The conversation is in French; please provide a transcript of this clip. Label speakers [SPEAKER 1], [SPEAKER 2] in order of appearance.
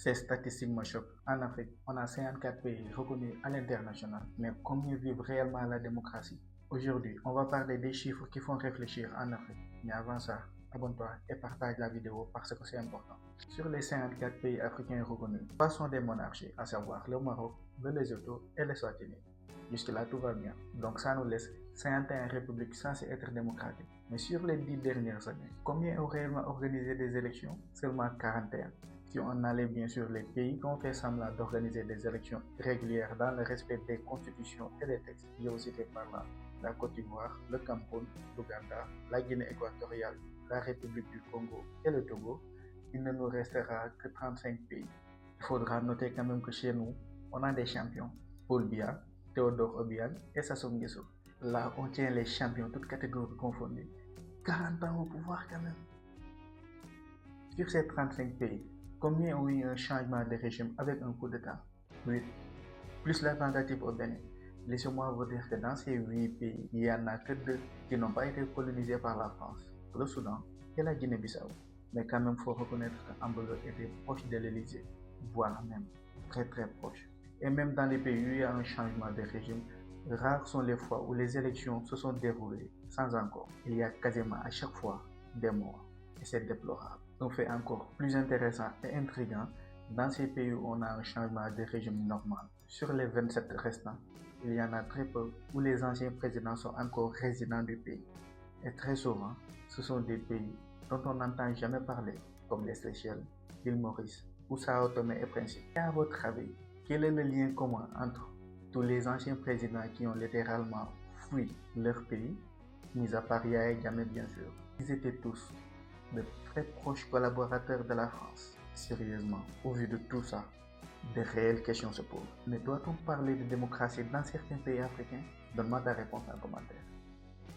[SPEAKER 1] Ces statistiques me choquent. En Afrique, on a 54 pays reconnus à l'international. Mais combien vivent réellement la démocratie? Aujourd'hui, on va parler des chiffres qui font réfléchir en Afrique. Mais avant ça, abonne-toi et partage la vidéo parce que c'est important. Sur les 54 pays africains reconnus, trois sont des monarchies, à savoir le Maroc, le Lesotho et le Swatini. Jusque-là, tout va bien. Donc ça nous laisse 51 républiques censées être démocratiques. Mais sur les 10 dernières années, combien ont réellement organisé des élections? Seulement 41. Si on allait bien sûr les pays qui ont fait semblant d'organiser des élections régulières dans le respect des constitutions et des textes, j'ai aussi fait par là la Côte d'Ivoire, le Cameroun, l'Ouganda, la Guinée équatoriale, la République du Congo et le Togo, il ne nous restera que 35 pays. Il faudra noter quand même que chez nous, on a des champions. Paul Biya, Théodore Obiang et Sassou Nguesso. Là, on tient les champions, toutes catégories confondues. 40 ans au pouvoir quand même. Sur ces 35 pays, combien ont eu un changement de régime avec un coup d'État? 8. Plus la tentative au Bénin. Laissez-moi vous dire que dans ces 8 pays, il n'y en a que 2 qui n'ont pas été colonisés par la France, le Soudan et la Guinée-Bissau. Mais quand même, il faut reconnaître qu'Ambolo était proche de l'Élysée, voire même très très proche. Et même dans les pays où il y a un changement de régime, rares sont les fois où les élections se sont déroulées sans accord. Il y a quasiment à chaque fois des morts. Et c'est déplorable. On fait encore plus intéressant et intriguant dans ces pays où on a un changement de régime normal. Sur les 27 restants, il y en a très peu où les anciens présidents sont encore résidents du pays. Et très souvent, ce sont des pays dont on n'entend jamais parler, comme les Seychelles, l'île Maurice ou Sao Tomé et Principe. Et à votre avis, quel est le lien commun entre tous les anciens présidents qui ont littéralement fui leur pays, mis à part Yahya Jammeh bien sûr? Ils étaient tous de très proches collaborateurs de la France. Sérieusement, au vu de tout ça, de réelles questions se posent. Mais doit-on parler de démocratie dans certains pays africains? Donne-moi ta réponse en commentaire.